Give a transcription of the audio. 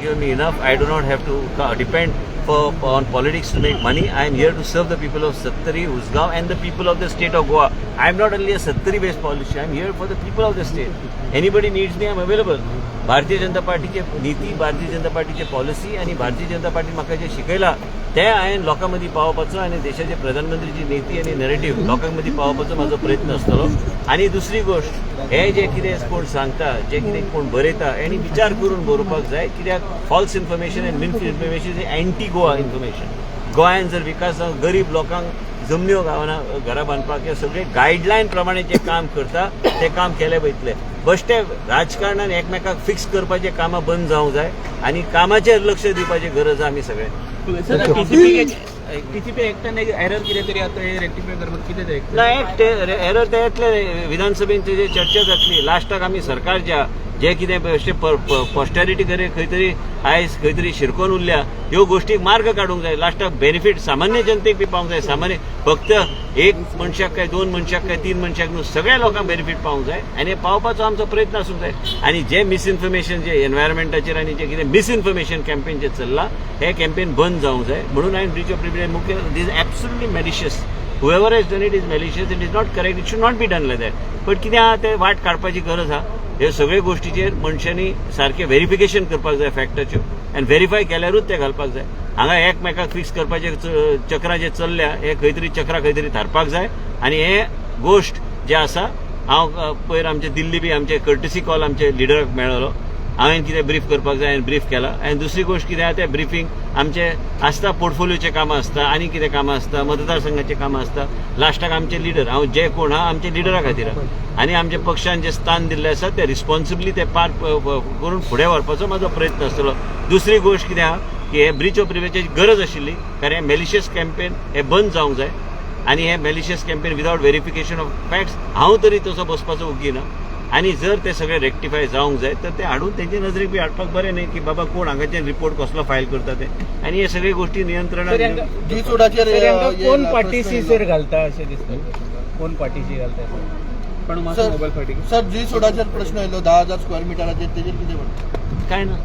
given me enough. I do not have to depend on politics to make money. I am here to serve the people of Sattari, Usgaon and the people of the state of Goa. I am not only a Sattari based politician, I am here for the people of the state. Anybody needs me, I am available. Bharatiya Janata पार्टीचे नीती, भारतीय जनता पार्टीचे policy आणि Bharatiya Janata party म्हाका जे शिकयला ते हांवें लोकां मदीं पावोवपाचो आनी देशाचे प्रधानमंत्रीची नीती आनी नरेटिव्ह लोकां मदीं पावोवपाचो म्हाजो प्रयत्न आसतलो. आनी दुसरी गोष्ट, हे जे कितें कोण सांगता, जे कितें कोण बरयता हेणी विचार करून बरोवपाक जाय. कित्याक फॉल्स इन्फॉर्मेशन आनी miss information is anti Goa information. गोंयांत जर विकास गरीब लोकांक जमन्यो गावना घरां बांदपाक हे सगळे गायडलायन प्रमाणे जे काम करता ते काम केले वयतले. बेश्टे राजकारणान एकमेकाक फिक्स करपाचे कामां बंद जावंक जाय आनी कामाचेर लक्ष दिवपाची गरज आमी सगळे. टीसीपी एकट्यान एरर कितें तरी आता हे रेक्टिफाय करपाक कितें जाय? ना एक एरर ते येतले विधानसभेची जे चर्चा जातली लास्टाक आमी सरकारच्या जे कितें बेश्टे पॉस्टॅरिटी कडेन खंय तरी आयज खंय तरी शिरकोन उरल्या ह्यो गोश्टीक मार्ग काडूंक जाय. लास्टाक बेनिफीट सामान्य जनतेक बी पावंक जाय. सामान्य फक्त एक मनशाक काय दोन मनशाक काय तीन मनशाक न्हू, सगळ्या लोकांक बेनिफीट पावंक जाय आनी पावपाचो आमचो प्रयत्न आसूंक जाय. आनी जे मिसइन्फॉर्मेशन जे एनवायरमेंटाचेर आनी जे कितें मिसइन्फॉर्मेशन कॅम्पेन जे चल्ला हे कॅम्पेन बंद जावंक जाय. म्हणून हांवें ब्रीच ऑफ प्रिव्हिलेज मुख्य this absolutely malicious. whoever has done it is malicious, it is not correct, it should not be done like that. But कितें आहा ते वाट काडपाची गरज आहा. हे सगळे गोष्टीचेर मनशांनी सारखे व्हेरिफिकेशन करपाक जाय फॅक्टाच्यो आनी व्हेरीफाय केल्यारूच ते घालपाक जाय. हांगा एकमेकाक फिक्स करपाचे चक्रां जे चल्ल्या हे खंय तरी चक्रां खंय तरी थारपाक जाय. आनी हे गोश्ट जे आसा हांव पयर आमचे दिल्ली बी आमचे कर्टसी कॉल आमचे लिडराक मेळ्ळो. हांवें कितें ब्रीफ करपाक जाय हांवें ब्रीफ केला. आनी दुसरी गोश्ट कितें आहा तें ब्रिफींग आमचे आसता, पोर्टफोलिओचे कामां आसता, आनी कितें कामां आसता, मतदारसंघाचे कामां आसता. लास्टाक आमचे लिडर हांव जे कोण आहा आमचे लिडरा खातीर आनी आमच्या पक्षान जे स्थान दिल्लें आसा ते रिस्पॉन्सिबली ते पार करून फुडें व्हरपाचो म्हाजो प्रयत्न आसतलो. दुसरी गोश्ट कितें आहा की हे ब्रीच ऑफ प्रिव्हिलेजाची गरज आशिल्ली, कारण हे मेलिशियस कॅम्पेन हे बंद जावंक जाय. आनी हे malicious campaign without verification of facts हांव तरी तसो बसपाचो उगी ना. आनी जर ते सगळे रेक्टिफाय जावंक जाय तर ते हाडून तेंचे नजरेक बी हाडपाक बरें न्ही की बाबा कोण हांगाचे रिपोर्ट कसलो फायल करता ते. आनी हे सगळे गोश्टी नियंत्रणात कोण पार्टीसी सर घालता अशें दिसता? कोण पार्टीसी घालता पण माझा मोबाईल फाटी सर जी सोडाचेर प्रश्न आयलो 10,000 स्क्वेअर मिटराचेर तेजेर कितें म्हणटा? काय ना